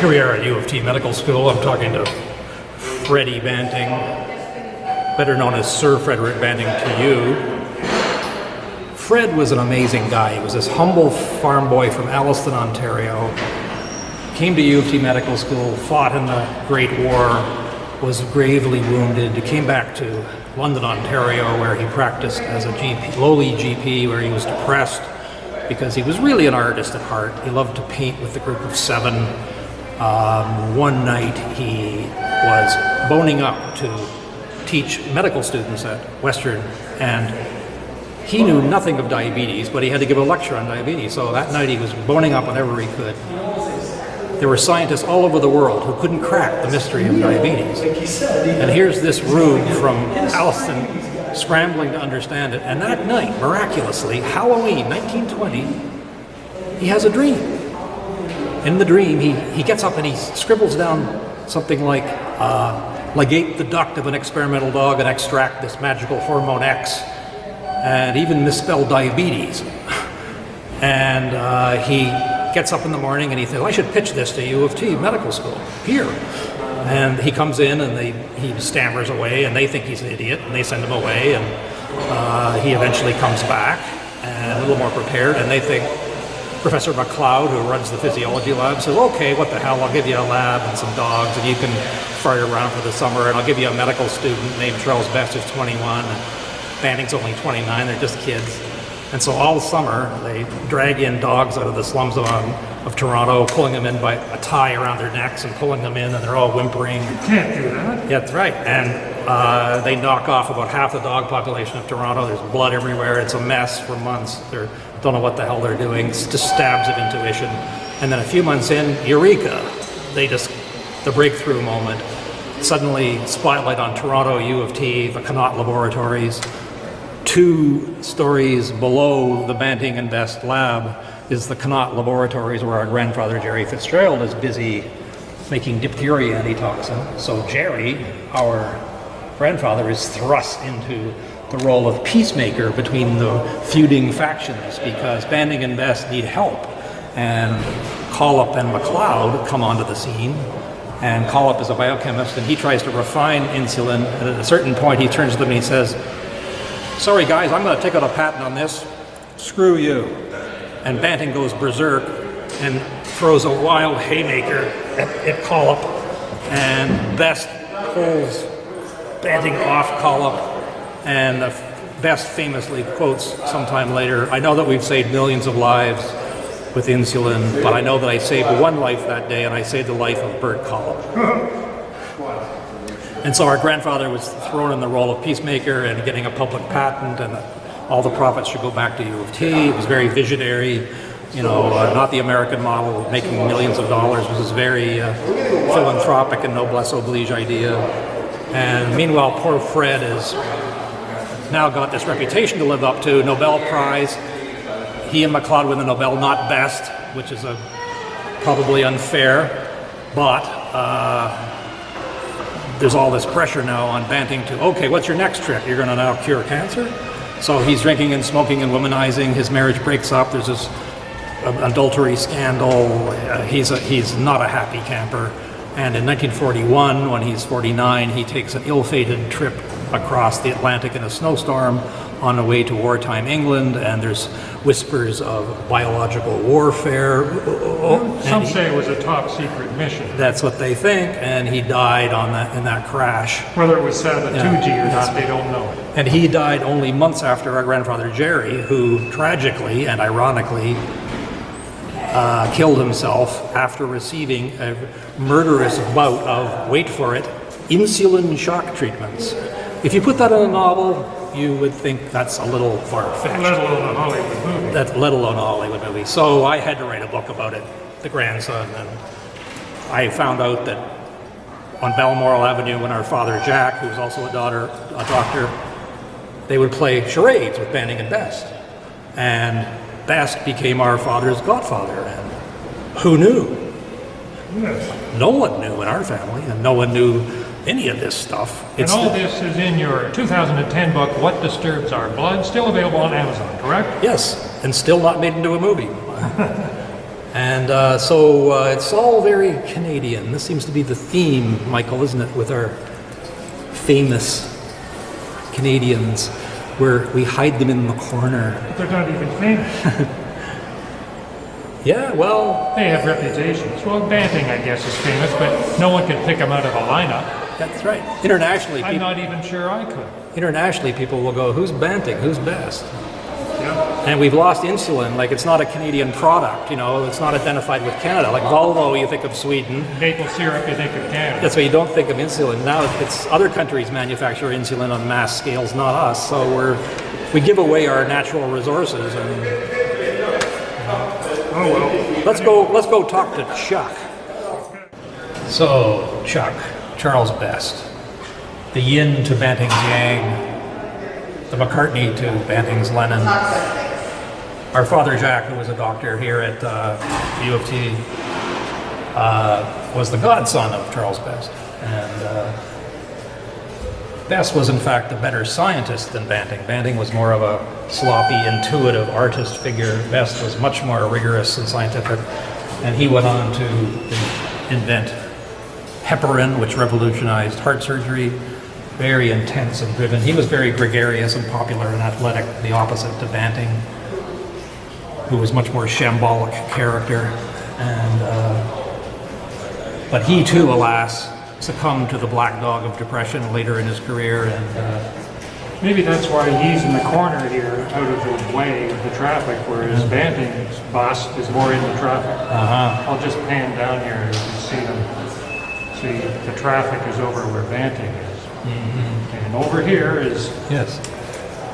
Here we are at U of T Medical School. I'm talking to Freddie Banting, better known as Sir Frederick Banting to you. Fred was an amazing guy. He was this humble farm boy from Alliston, Ontario. Came to U of T Medical School, fought in the Great War, was gravely wounded, came back to London, Ontario, where he practiced as a GP, lowly GP, where he was depressed because he was really an artist at heart. He loved to paint with a group of 7. One night he was boning up to teach medical students at Western, and he knew nothing of diabetes, but he had to give a lecture on diabetes. So that night he was boning up whenever he could. There were scientists all over the world who couldn't crack the mystery of diabetes. And here's this rube from Alliston scrambling to understand it. And that night, miraculously, Halloween 1920, he has a dream. In the dream, he gets up and he scribbles down something like, ligate the duct of an experimental dog and extract this magical hormone X, and even misspell diabetes. And he gets up in the morning and he thinks, I should pitch this to U of T Medical School, here. And he comes in and he stammers away, and they think he's an idiot, and they send him away, and he eventually comes back and a little more prepared, and they think, Professor McLeod, who runs the physiology lab, says, okay, what the hell, I'll give you a lab and some dogs, and you can fart around for the summer, and I'll give you a medical student named Charles Best, who's 21, and Banting's only 29, they're just kids. And so all summer, they drag in dogs out of the slums of Toronto, pulling them in by a tie around their necks and pulling them in, and they're all whimpering. You can't do that. Yeah, that's right. And they knock off about half the dog population of Toronto. There's blood everywhere. It's a mess for months. They don't know what the hell they're doing. It's just stabs of intuition. And then a few months in, eureka! The breakthrough moment. Suddenly, spotlight on Toronto, U of T, the Connaught Laboratories. 2 stories below the Banting and Best lab is the Connaught Laboratories, where our grandfather Jerry FitzGerald is busy making diphtheria antitoxin. So Jerry, our grandfather, is thrust into the role of peacemaker between the feuding factions because Banting and Best need help. And Collop and McLeod come onto the scene. And Collop is a biochemist, and he tries to refine insulin. And at a certain point, he turns to them and he says, sorry guys, I'm going to take out a patent on this. Screw you. And Banting goes berserk and throws a wild haymaker at Collop. And Best pulls Banting off Collop. And Best famously quotes sometime later, I know that we've saved millions of lives with insulin, but I know that I saved one life that day, and I saved the life of Bert Collop. And so our grandfather was thrown in the role of peacemaker and getting a public patent, and all the profits should go back to U of T. It was very visionary, not the American model of making millions of dollars. It was very philanthropic and noblesse oblige idea. And meanwhile, poor Fred has now got this reputation to live up to, Nobel Prize. He and McLeod win the Nobel, not Best, which is probably unfair, but there's all this pressure now on Banting to, okay, what's your next trick? You're going to now cure cancer? So he's drinking and smoking and womanizing. His marriage breaks up. There's this adultery scandal. He's not a happy camper. And in 1941, when he's 49, he takes an ill-fated trip across the Atlantic in a snowstorm on the way to wartime England, and there's whispers of biological warfare. Some say it was a top-secret mission. That's what they think, and he died in that crash. Whether it was Sabatuji or not, they don't know. And he died only months after our grandfather Jerry, who tragically and ironically killed himself after receiving a murderous bout of, wait for it, insulin shock treatments. If you put that in a novel, you would think that's a little far-fetched. Let alone a Hollywood movie. Let alone a Hollywood movie. So I had to write a book about it, The Grandson, and I found out that on Balmoral Avenue, when our father Jack, who was also a doctor, they would play charades with Banting and Best. And Best became our father's godfather, and who knew? Yes. No one knew in our family, and no one knew any of this stuff. And all this is in your 2010 book, What Disturbs Our Blood, still available on Amazon, correct? Yes, and still not made into a movie. And so it's all very Canadian. This seems to be the theme, Michael, isn't it, with our famous Canadians, where we hide them in the corner. But they're not even famous. Yeah, well, They have reputations. Well, Banting, I guess, is famous, but no one could pick him out of a lineup. that's right. Internationally, I'm not even sure I could. people will go, who's Banting? Who's best? Yeah. And we've lost insulin. Like, it's not a Canadian product, you know, it's not identified with Canada. Like Volvo, you think of Sweden. Maple syrup, you think of Canada. That's why you don't think of insulin. Now it's other countries manufacture insulin on mass scales, not us. So we give away our natural resources. And Oh, well. let's go talk to Chuck. So, Chuck, Charles Best, the yin to Banting's yang, the McCartney to Banting's Lennon. Our father Jack, who was a doctor here at U of T, was the godson of Charles Best. And Best was in fact a better scientist than Banting. Banting was more of a sloppy, intuitive artist figure. Best was much more rigorous and scientific. And he went on to invent heparin, which revolutionized heart surgery. Very intense and driven. He was very gregarious and popular and athletic, the opposite to Banting, who was much more shambolic character. And but he too, alas, succumbed to the black dog of depression later in his career. And Maybe that's why he's in the corner here, out of the way of the traffic, whereas Banting's boss is more in the traffic. I'll just pan down here and see them. See, the traffic is over where Banting is. And over here is yes,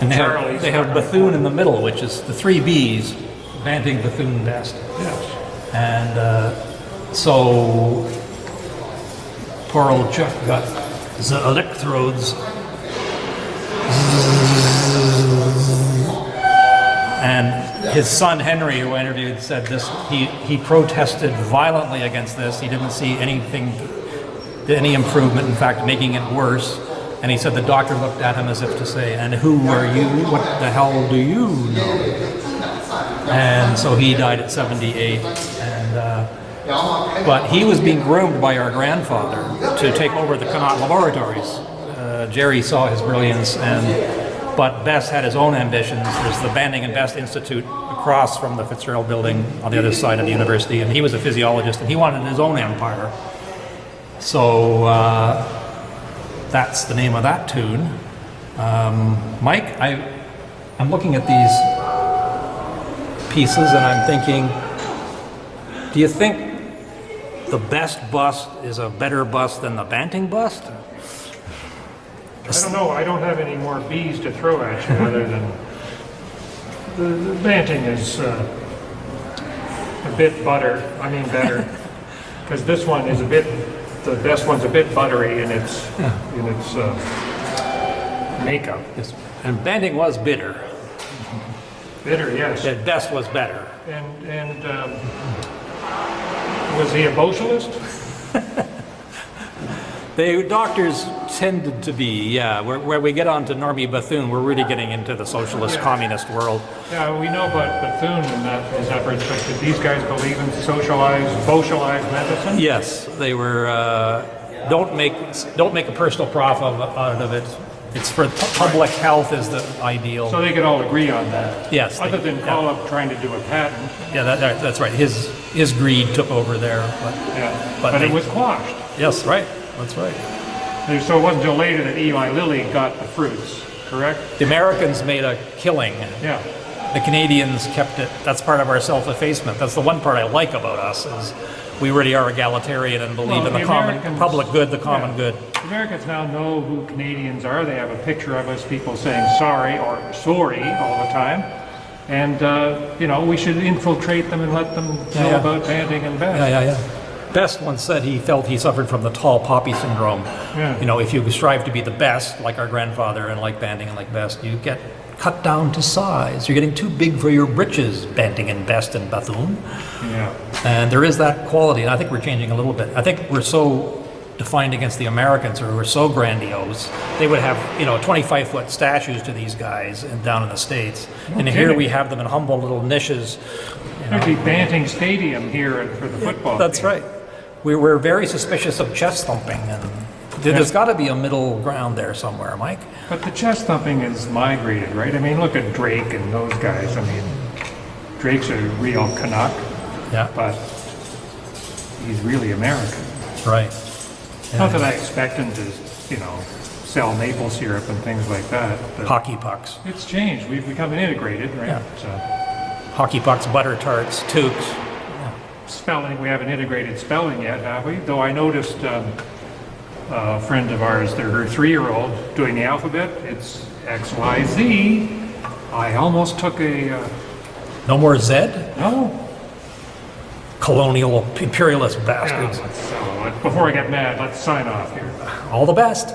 and Charlie's they have Bethune in the middle, which is the three B's: Banting, Bethune, Best. yes. And so poor old Chuck got the electrodes, and his son Henry, who I interviewed, said this. He protested violently against this. He didn't see any improvement, in fact, making it worse. And he said the doctor looked at him as if to say, "And who are you? What the hell do you know?" And so he died at 78. And but he was being groomed by our grandfather to take over the Connaught Laboratories. Jerry saw his brilliance, but Best had his own ambitions. There's the Banting and Best Institute across from the FitzGerald building on the other side of the university, and he was a physiologist, and he wanted his own empire. So that's the name of that tune. Mike, I'm looking at these pieces, and I'm thinking, do you think the Best bust is a better bust than the Banting bust? I don't know. I don't have any more B's to throw at you other than the Banting is a bit better, because this one is the Best one's a bit buttery in its makeup. Yes. And Banting was bitter. Bitter, yes. The Best was better. And was he a socialist? The doctors tended to be, yeah. Where we get on to Normie Bethune, we're really getting into the socialist communist world. Yeah, we know about Bethune and his efforts, but did these guys believe in socialized medicine? Yes, they were. Don't make a personal profit out of it. It's for public health is the ideal. So they could all agree on that. Yes. Other than call up trying to do a patent. Yeah, that's right. His greed took over there. But it was quashed. Yes, right. That's right. So it wasn't until later that Eli Lilly got the fruits, correct? The Americans made a killing. Yeah. The Canadians kept it. That's part of our self-effacement. That's the one part I like about us is we really are egalitarian and believe in the common public good, the common good. The Americans now know who Canadians are. They have a picture of us people saying sorry or sorry all the time. And, we should infiltrate them and let them know about Banting and Best. Yeah. Best once said he felt he suffered from the tall poppy syndrome. Yeah. You know, if you strive to be the best, like our grandfather and like Banting and like Best, you get cut down to size. You're getting too big for your britches, Banting and Best and Bethune. Yeah. And there is that quality, and I think we're changing a little bit. I think we're so defined against the Americans who were so grandiose. They would have, 25-foot statues to these guys down in the States. And here we have them in humble little niches. There'd be Banting Stadium here for the football That's team. right. We're very suspicious of chest thumping, and there's got to be a middle ground there somewhere, Mike. But the chest thumping is migrated, right? I mean, look at Drake and those guys. I mean, Drake's a real Canuck, Yeah, but he's really American. right. Not that I expect him to, sell maple syrup and things like that. But Hockey pucks. it's changed. We've become integrated, right? Yeah. So Hockey pucks, butter tarts, toques. spelling, we haven't integrated spelling yet, have we? Though I noticed a friend of ours, her 3-year-old, doing the alphabet. It's X, Y, Z. I almost took a, No more Z? no. Colonial imperialist Yeah, bastards. before I get mad, let's sign off here. All the best.